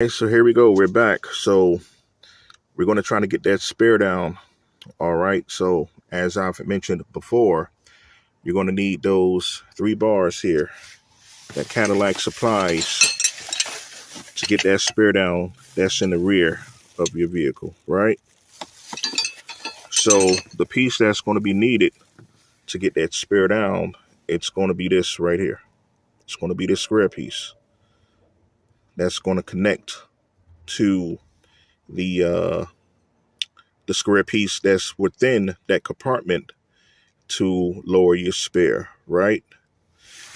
Okay, so here we go. We're back. So we're going to try to get that spare down. All right. So as I've mentioned before, you're going to need those 3 bars here that Cadillac supplies to get that spare down that's in the rear of your vehicle, right? So the piece that's going to be needed to get that spare down, it's going to be this right here. It's going to be this square piece that's going to connect to the uh, the square piece that's within that compartment to lower your spare, right?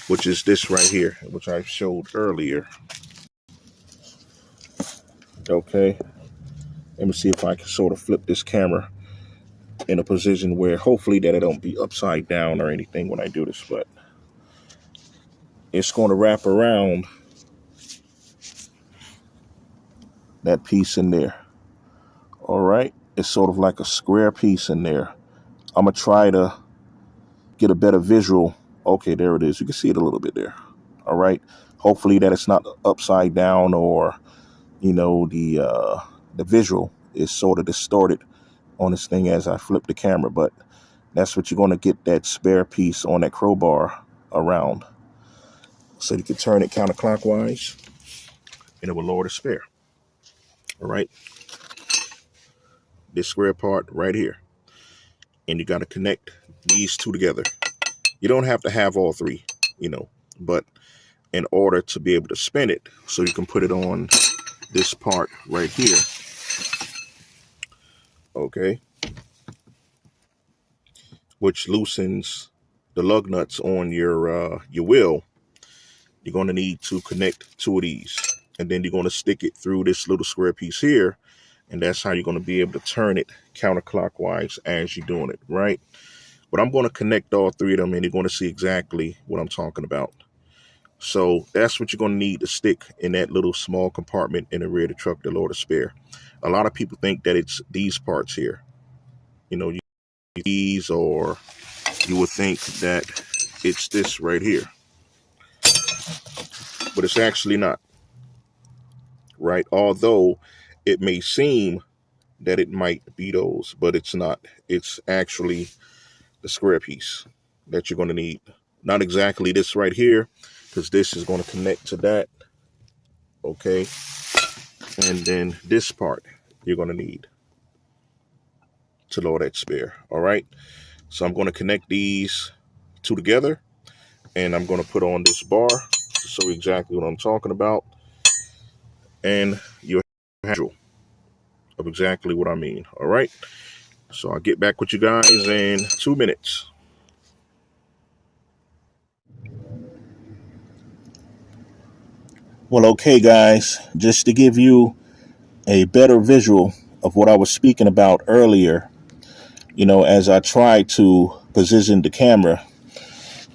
Which is this right here, which I showed earlier. Okay, let me see if I can sort of flip this camera in a position where hopefully that it don't be upside down or anything when I do this, but it's going to wrap around that piece in there. All right, it's sort of like a square piece in there. I'm gonna try to get a better visual. Okay, there it is. You can see it a little bit there. All right, hopefully that it's not upside down, or the visual is sort of distorted on this thing as I flip the camera, but that's what you're going to get that spare piece on that crowbar around. So you can turn it counterclockwise and it will lower the spare. All right. This square part right here. And you got to connect these two together. You don't have to have all three, but in order to be able to spin it, so you can put it on this part right here. Okay. Which loosens the lug nuts on your wheel. You're going to need to connect 2 of these, and then you're going to stick it through this little square piece here, and that's how you're going to be able to turn it counterclockwise as you're doing it, right? But I'm going to connect all 3 of them, and you're going to see exactly what I'm talking about. So that's what you're going to need to stick in that little small compartment in the rear of the truck to lower the spare. A lot of people think that it's these parts here, these, or you would think that it's this right here, but it's actually not, right? Although it may seem that it might be those, but it's not. It's actually the square piece that you're going to need. Not exactly this right here, because this is going to connect to that. Okay. And then this part you're going to need to lower that spare. All right. So I'm going to connect these 2 together, and I'm going to put on this bar to show you exactly what I'm talking about. And you'll have a visual of exactly what I mean. All right. So I'll get back with you guys in 2 minutes. Well, okay, guys, just to give you a better visual of what I was speaking about earlier, as I tried to position the camera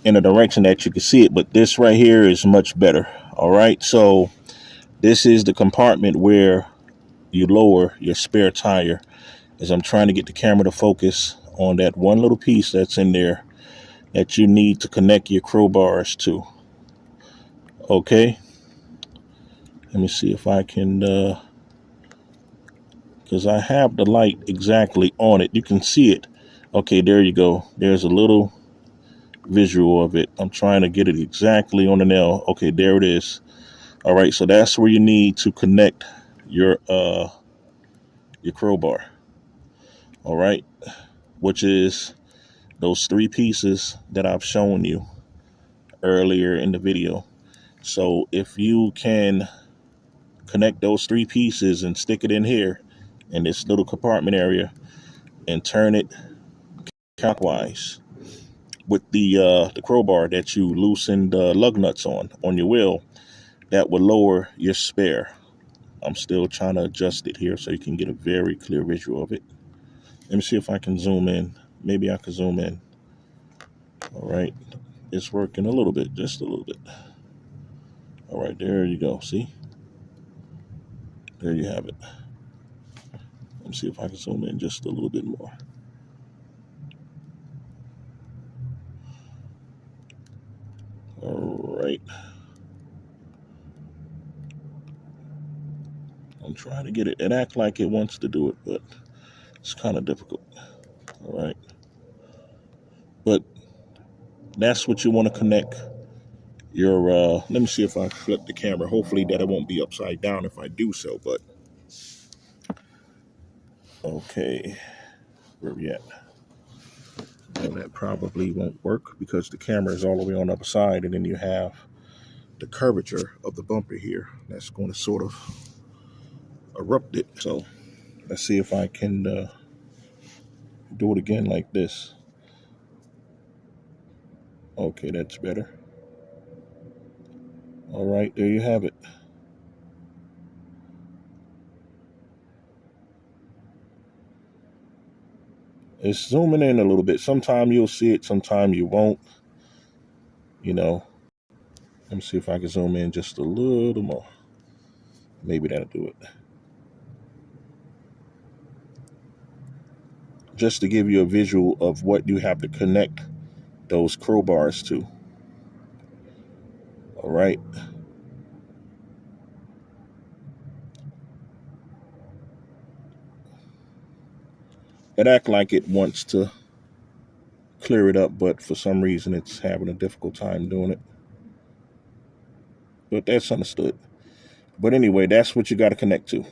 in a direction that you can see it, but this right here is much better. All right. So this is the compartment where you lower your spare tire, as I'm trying to get the camera to focus on that one little piece that's in there that you need to connect your crowbars to. Okay. Let me see if I can, because I have the light exactly on it. You can see it. Okay, there you go. There's a little visual of it. I'm trying to get it exactly on the nail. Okay, there it is. All right, so that's where you need to connect your crowbar. All right, which is those 3 pieces that I've shown you earlier in the video. So if you can connect those 3 pieces and stick it in here in this little compartment area and turn it clockwise with the crowbar that you loosened the lug nuts on your wheel, that will lower your spare. I'm still trying to adjust it here so you can get a very clear visual of it. Let me see if I can zoom in. Maybe I can zoom in. All right, it's working a little bit, just a little bit. All right, there you go. See, there you have it. Let me see if I can zoom in just a little bit more. All right. I'm trying to get it. It acts like it wants to do it, but it's kind of difficult. All right. But that's what you want to connect your, let me see if I flip the camera. Hopefully that it won't be upside down if I do so, but okay. Where we at? Well, that probably won't work because the camera is all the way on the other side, and then you have the curvature of the bumper here. That's going to sort of erupt it. So let's see if I can do it again like this. Okay, that's better. All right, there you have it. It's zooming in a little bit. Sometime you'll see it, sometime you won't. You know, let me see if I can zoom in just a little more. Maybe that'll do it. Just to give you a visual of what you have to connect those crowbars to. All right. It acts like it wants to clear it up, but for some reason it's having a difficult time doing it. But that's understood. But anyway, that's what you got to connect to.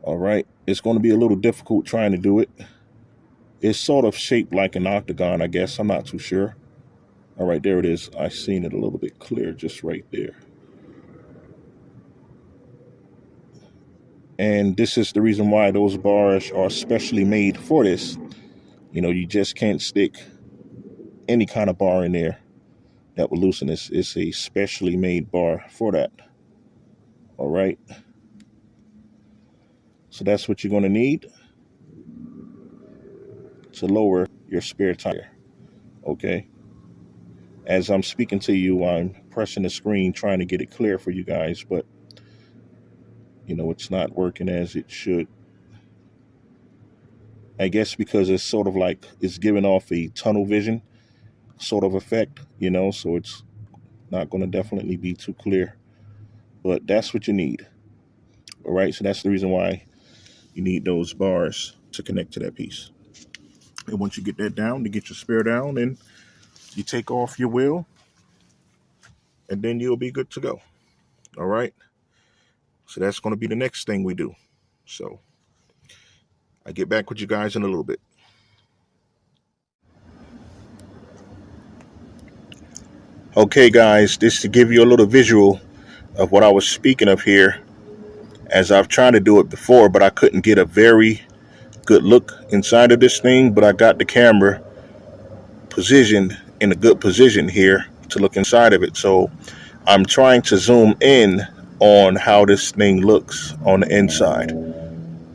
All right. It's going to be a little difficult trying to do it. It's sort of shaped like an octagon, I guess. I'm not too sure. All right, there it is. I seen it a little bit clear just right there. And this is the reason why those bars are specially made for this. You know, you just can't stick any kind of bar in there that will loosen this. It's a specially made bar for that. All right. So that's what you're going to need to lower your spare tire. Okay. As I'm speaking to you, I'm pressing the screen trying to get it clear for you guys, but you know, it's not working as it should. I guess because it's sort of like it's giving off a tunnel vision sort of effect, you know, so it's not going to definitely be too clear. But that's what you need. All right, so that's the reason why you need those bars to connect to that piece. And once you get that down, to get your spare down, then you take off your wheel, and then you'll be good to go. All right. So that's going to be the next thing we do. So I get back with you guys in a little bit. Okay, guys, this to give you a little visual of what I was speaking of here, as I've tried to do it before, but I couldn't get a very good look inside of this thing. But I got the camera positioned in a good position here to look inside of it. So I'm trying to zoom in on how this thing looks on the inside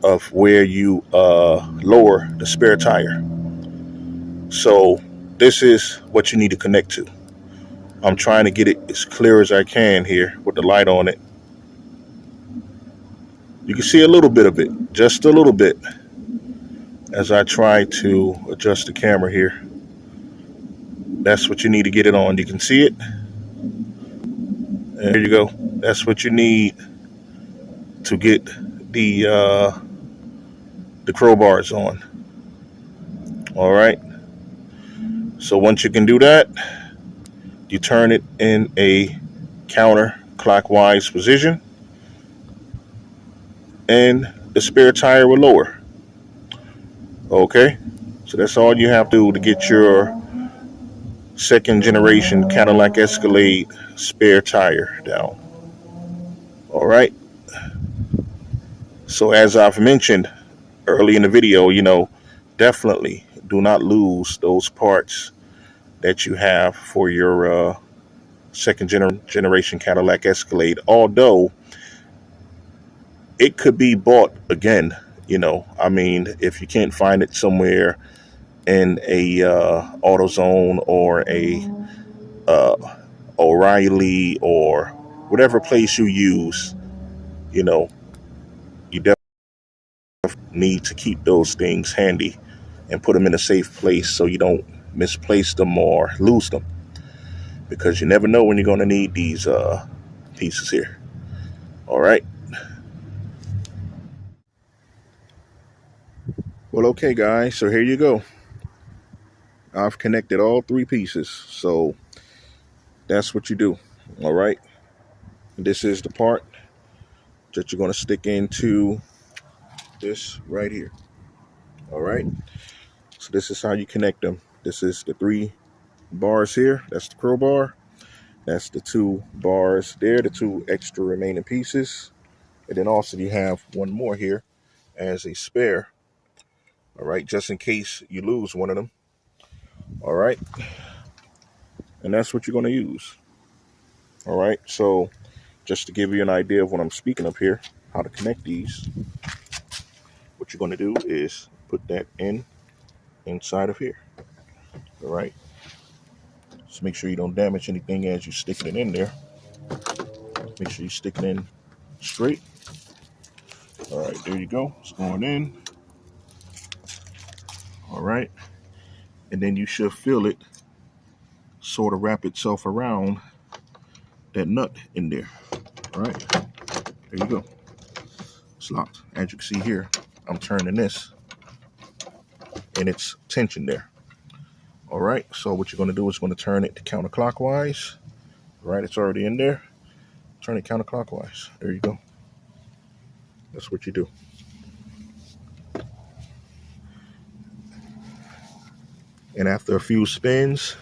of where you lower the spare tire. So this is what you need to connect to. I'm trying to get it as clear as I can here with the light on it. You can see a little bit of it, just a little bit, as I try to adjust the camera here. That's what you need to get it on. You can see it. And there you go. That's what you need to get the crowbars on. All right. So once you can do that, you turn it in a counterclockwise position, and the spare tire will lower. Okay, so that's all you have to do to get your second generation Cadillac Escalade spare tire down. All right. So as I've mentioned early in the video, you know, definitely do not lose those parts that you have for your second generation Cadillac Escalade, although it could be bought again. You know, I mean, if you can't find it somewhere in a AutoZone or a O'Reilly or whatever place you use, you know, you definitely need to keep those things handy and put them in a safe place so you don't misplace them or lose them, because you never know when you're going to need these pieces here. All right. Well, okay, guys, so here you go. I've connected all three pieces. So that's what you do. All right. This is the part that you're going to stick into this right here. All right. So this is how you connect them. This is the 3 bars here. That's the crowbar. That's the 2 bars there, the 2 extra remaining pieces. And then also you have one more here as a spare. All right, just in case you lose one of them. All right. And that's what you're going to use. All right. So just to give you an idea of what I'm speaking of here, how to connect these, what you're going to do is put that inside of here. All right. Just make sure you don't damage anything as you stick it in there. Make sure you stick it in straight. All right, there you go. It's going in. All right. And then you should feel it sort of wrap itself around that nut in there. All right. There you go. It's locked. As you can see here, I'm turning this and it's tension there. All right. So what you're going to do is going to turn it counterclockwise. All right. It's already in there. Turn it counterclockwise. There you go. That's what you do. And after a few spins,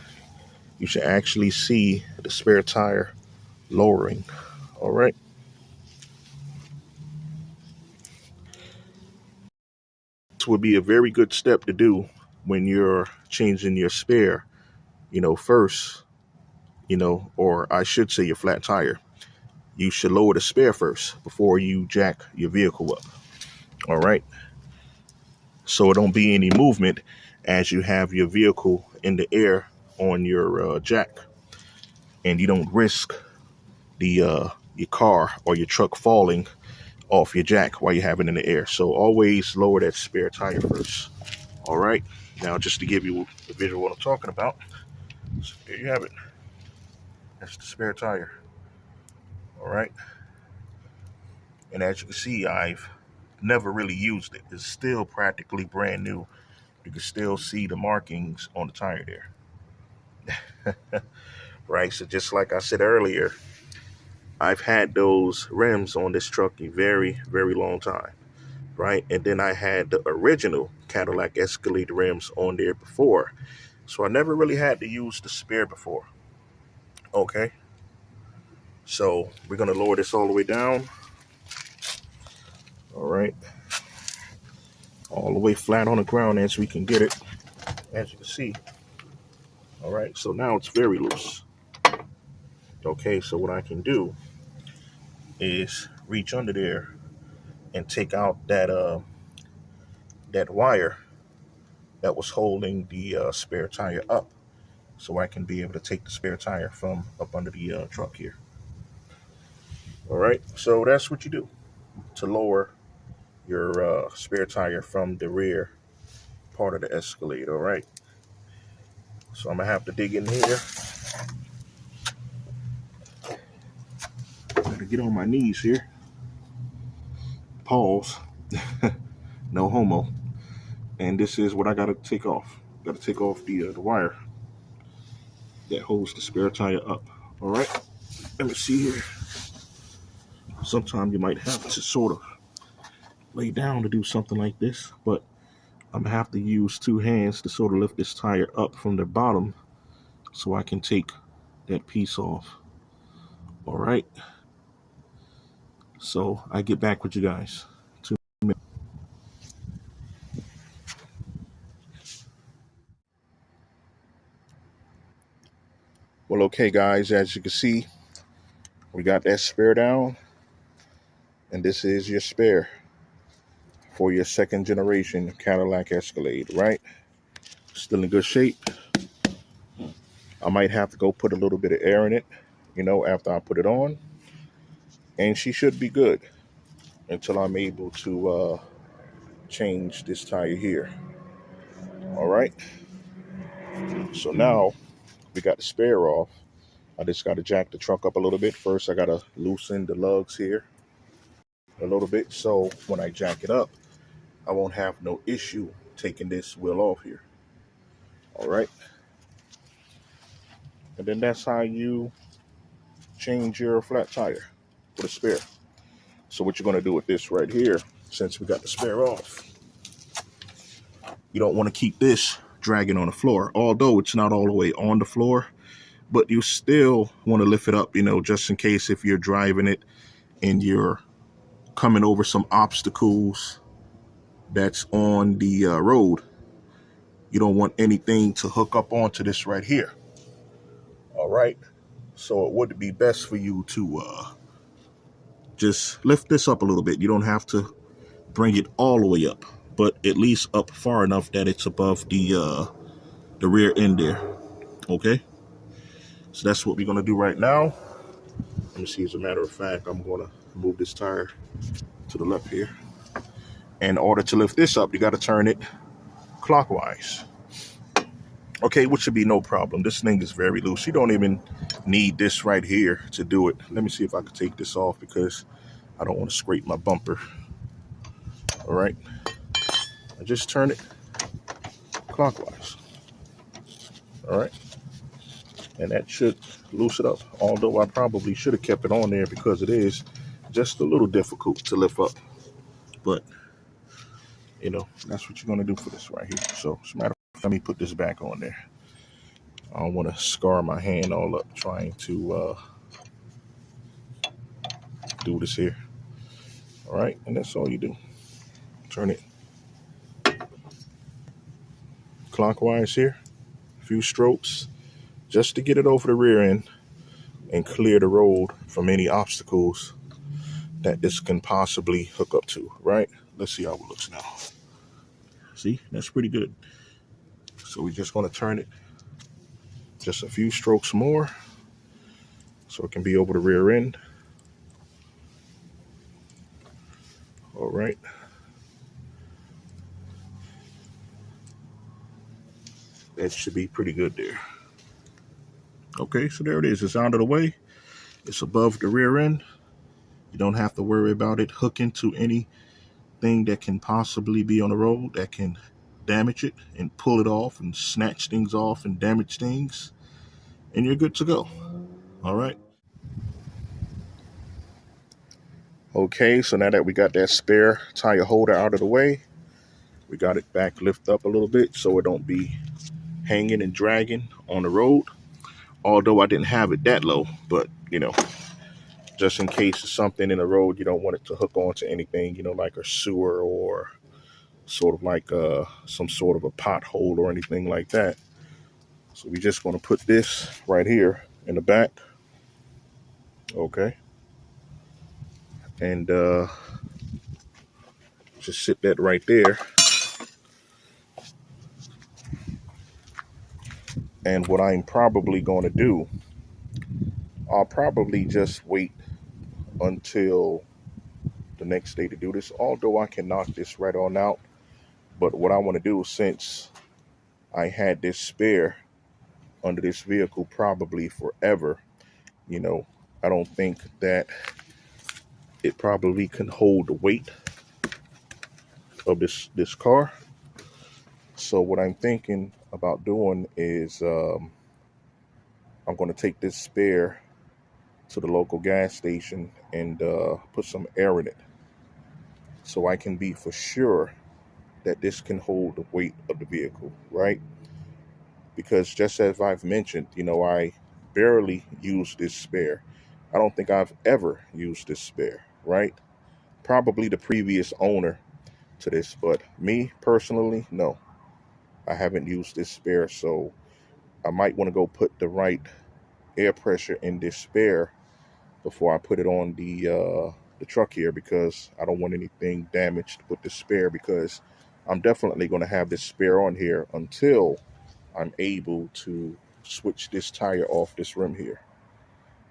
you should actually see the spare tire lowering. All right. This would be a very good step to do when you're changing your spare, first, or I should say your flat tire. You should lower the spare first before you jack your vehicle up. All right. So it don't be any movement as you have your vehicle in the air on your jack, and you don't risk the your car or your truck falling off your jack while you have it in the air. So always lower that spare tire first. All right. Now, just to give you the visual what I'm talking about, so there you have it. That's the spare tire. All right. And as you can see, I've never really used it. It's still practically brand new. You can still see the markings on the tire there. Right. So just like I said earlier, I've had those rims on this truck a very, very long time. Right. And then I had the original Cadillac Escalade rims on there before. So I never really had to use the spare before. Okay. So we're going to lower this all the way down. All right. All the way flat on the ground as we can get it. As you can see. All right. So now it's very loose. Okay. So what I can do is reach under there and take out that wire that was holding the spare tire up, so I can be able to take the spare tire from up under the truck here. All right, so that's what you do to lower your spare tire from the rear part of the Escalade. All right, so I'm gonna have to dig in here. Gotta get on my knees here. Pause. No homo. And this is what I gotta take off. Gotta take off the wire that holds the spare tire up. All right, let me see here. Sometimes you might have to sort of lay down to do something like this, but I'm gonna have to use 2 hands to sort of lift this tire up from the bottom so I can take that piece off. All right, so I get back with you guys. Well, okay, guys, as you can see, we got that spare down, and this is your spare for your 2nd generation Cadillac Escalade, right? Still in good shape. I might have to go put a little bit of air in it, after I put it on, and she should be good until I'm able to change this tire here. All right, so now we got the spare off. I just got to jack the truck up a little bit. First, I got to loosen the lugs here a little bit, so when I jack it up, I won't have no issue taking this wheel off here. All right. And then that's how you change your flat tire with a spare. So what you're going to do with this right here, since we got the spare off, you don't want to keep this dragging on the floor, although it's not all the way on the floor, but you still want to lift it up, just in case if you're driving it and you're coming over some obstacles that's on the road. You don't want anything to hook up onto this right here. All right. So it would be best for you to just lift this up a little bit. You don't have to bring it all the way up, but at least up far enough that it's above the rear end there. Okay. So that's what we're going to do right now. Let me see. As a matter of fact, I'm going to move this tire to the left here. In order to lift this up, you got to turn it clockwise. Okay, which should be no problem. This thing is very loose. You don't even need this right here to do it. Let me see if I can take this off because I don't want to scrape my bumper. All right. I just turn it clockwise. All right. And that should loose it up. Although I probably should have kept it on there because it is just a little difficult to lift up. But, that's what you're going to do for this right here. So, as a matter of fact, let me put this back on there. I don't want to scar my hand all up trying to do this here. All right, and that's all you do. Turn it clockwise here, a few strokes, just to get it over the rear end and clear the road from any obstacles that this can possibly hook up to, right? Let's see how it looks now. See, that's pretty good. So we're just going to turn it just a few strokes more so it can be over the rear end. All right. That should be pretty good there. Okay, so there it is. It's out of the way. It's above the rear end. You don't have to worry about it hooking to anything that can possibly be on the road that can damage it and pull it off and snatch things off and damage things. And you're good to go. All right. Okay, so now that we got that spare tire holder out of the way, we got it back lift up a little bit so it don't be hanging and dragging on the road. Although I didn't have it that low, but just in case it's something in the road, you don't want it to hook onto anything, like a sewer or sort of like some sort of a pothole or anything like that. So we just want to put this right here in the back. Okay. And just sit that right there. And what I'm probably going to do, I'll probably just wait until the next day to do this, although I can knock this right on out. But what I want to do, since I had this spare under this vehicle probably forever, I don't think that it probably can hold the weight of this car. So what I'm thinking about doing is I'm going to take this spare to the local gas station and put some air in it so I can be for sure that this can hold the weight of the vehicle, right? Because just as I've mentioned, I barely use this spare. I don't think I've ever used this spare, right? Probably the previous owner to this, but me personally, no. I haven't used this spare, so I might want to go put the right air pressure in this spare before I put it on the truck here, because I don't want anything damaged with the spare, because I'm definitely going to have this spare on here until I'm able to switch this tire off this rim here.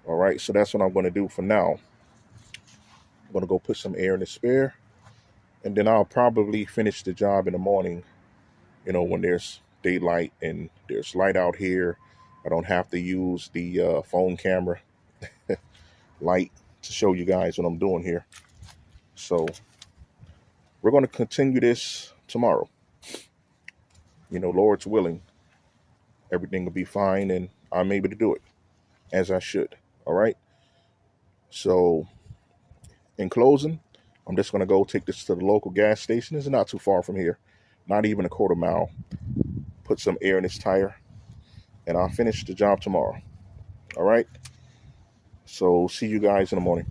All right, so that's what I'm going to do for now. I'm going to go put some air in the spare, and then I'll probably finish the job in the morning, when there's daylight and there's light out here. I don't have to use the phone camera light to show you guys what I'm doing here. So we're going to continue this tomorrow. Lord's willing, everything will be fine and I'm able to do it as I should. All right. So in closing, I'm just going to go take this to the local gas station. It's not too far from here, not even a quarter mile. Put some air in this tire and I'll finish the job tomorrow. All right. So see you guys in the morning.